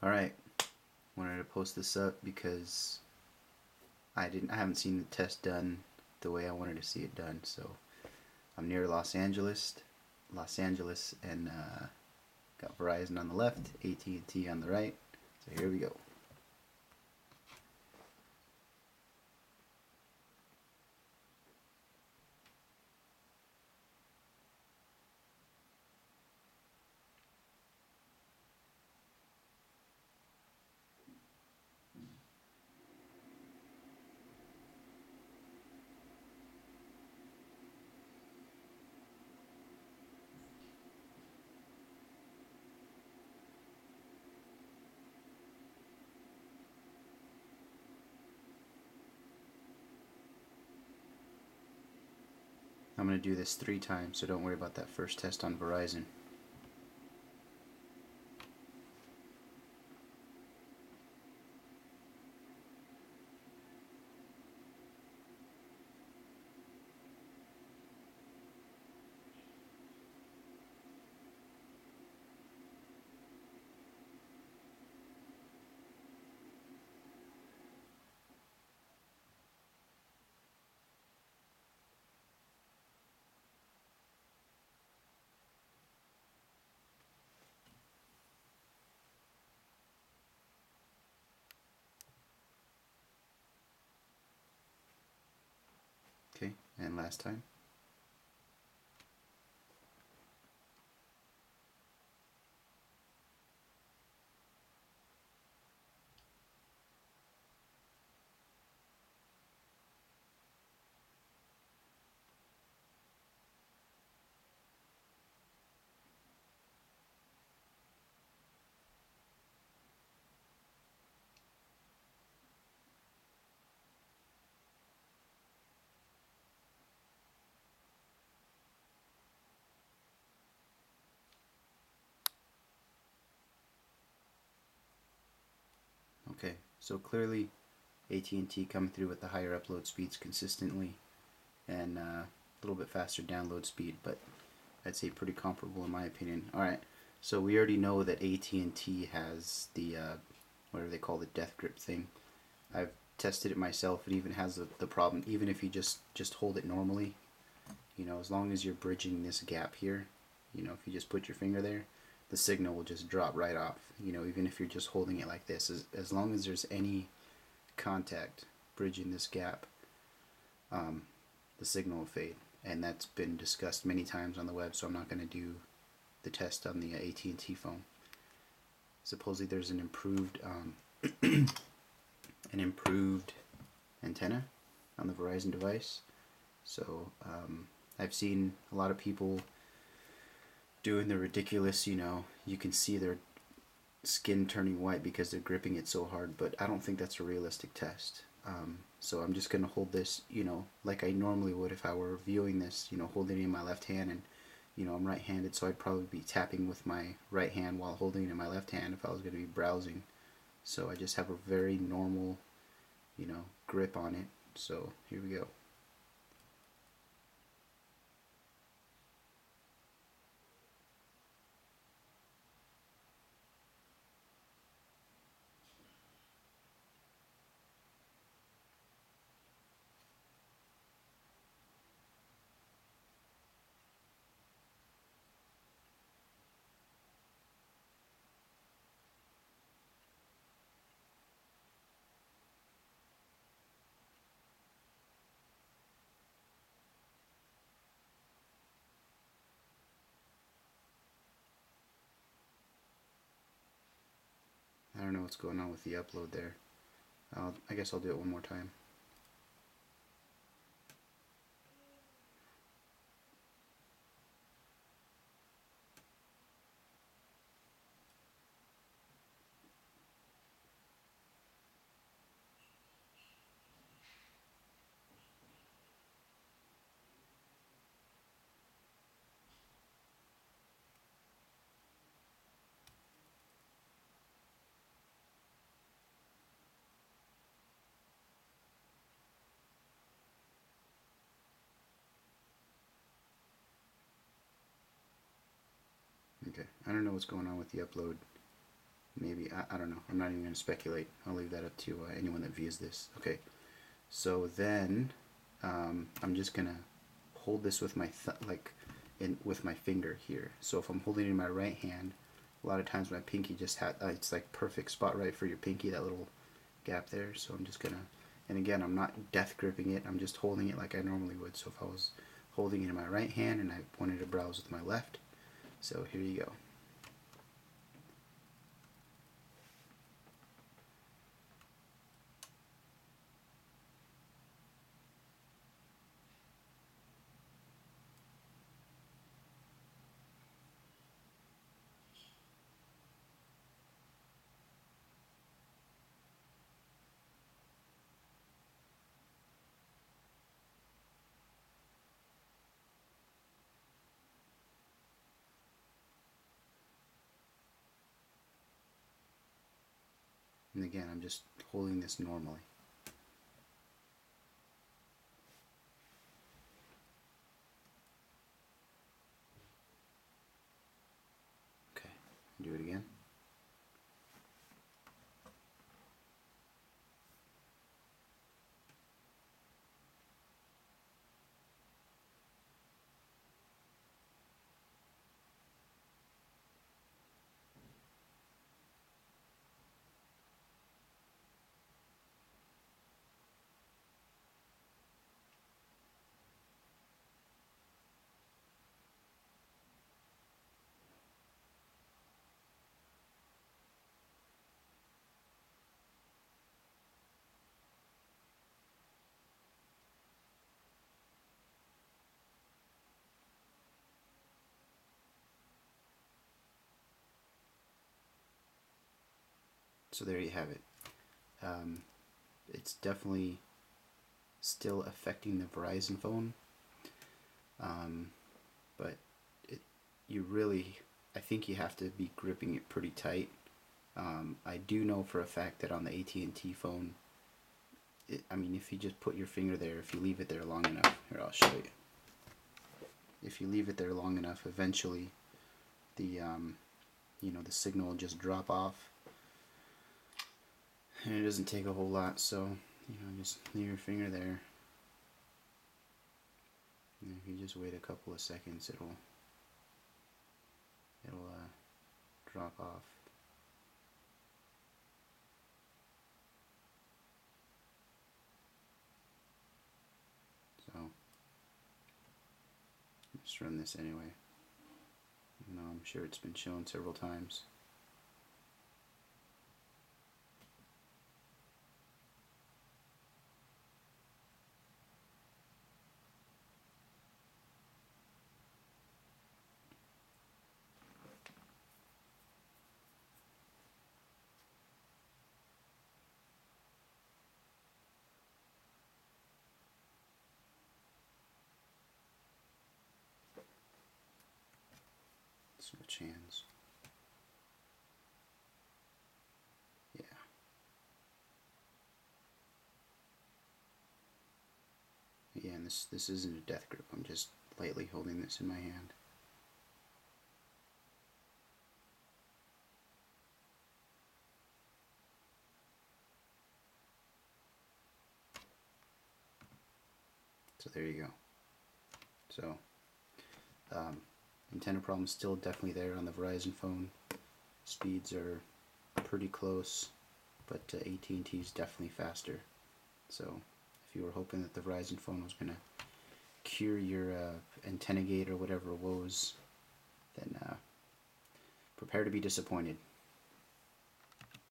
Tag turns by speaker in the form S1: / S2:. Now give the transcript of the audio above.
S1: Alright, wanted to post this up because I haven't seen the test done the way I wanted to see it done. So I'm near Los Angeles, and got Verizon on the left, AT&T on the right. So here we go. I'm going to do this 3 times, so don't worry about that first test on Verizon. Okay, and last time. Okay, so clearly AT&T coming through with the higher upload speeds consistently, and a little bit faster download speed, but I'd say pretty comparable in my opinion. Alright, so we already know that AT&T has the, whatever they call the death grip thing. I've tested it myself. It even has the problem, even if you just hold it normally, as long as you're bridging this gap here, if you just put your finger there, the signal will just drop right off, even if you're just holding it like this. As long as there's any contact bridging this gap, the signal will fade. And that's been discussed many times on the web, so I'm not going to do the test on the AT&T phone. Supposedly there's an improved antenna on the Verizon device. So I've seen a lot of people doing the ridiculous, you can see their skin turning white because they're gripping it so hard, but I don't think that's a realistic test. So I'm just going to hold this, like I normally would if I were viewing this, holding it in my left hand, and I'm right-handed, so I'd probably be tapping with my right hand while holding it in my left hand if I was going to be browsing. So I just have a very normal, grip on it. So here we go. I don't know what's going on with the upload there. I guess I'll do it one more time. Okay, I don't know what's going on with the upload. maybe, I don't know. I'm not even going to speculate. I'll leave that up to anyone that views this. Okay, so then I'm just going to hold this with my with my finger here. So if I'm holding it in my right hand, a lot of times my pinky just it's like perfect spot right for your pinky, that little gap there. So I'm just gonna, and again, I'm not death gripping it, I'm just holding it like I normally would. So if I was holding it in my right hand and I wanted to browse with my left, so here you go. And again, I'm just holding this normally. Okay, do it again. So there you have it. It's definitely still affecting the Verizon phone, but you really, I think you have to be gripping it pretty tight. I do know for a fact that on the AT&T phone, I mean, if you just put your finger there, if you leave it there long enough, here, I'll show you. If you leave it there long enough, eventually the the signal will just drop off, and it doesn't take a whole lot. So just leave your finger there, and if you just wait a couple of seconds, it'll drop off. So let's run this anyway. I'm sure it's been shown several times. Switch hands. Yeah. Yeah, and this isn't a death grip. I'm just lightly holding this in my hand. So there you go. So antenna problem still definitely there on the Verizon phone. Speeds are pretty close, but AT&T is definitely faster. So if you were hoping that the Verizon phone was going to cure your antennagate or whatever woes, then prepare to be disappointed.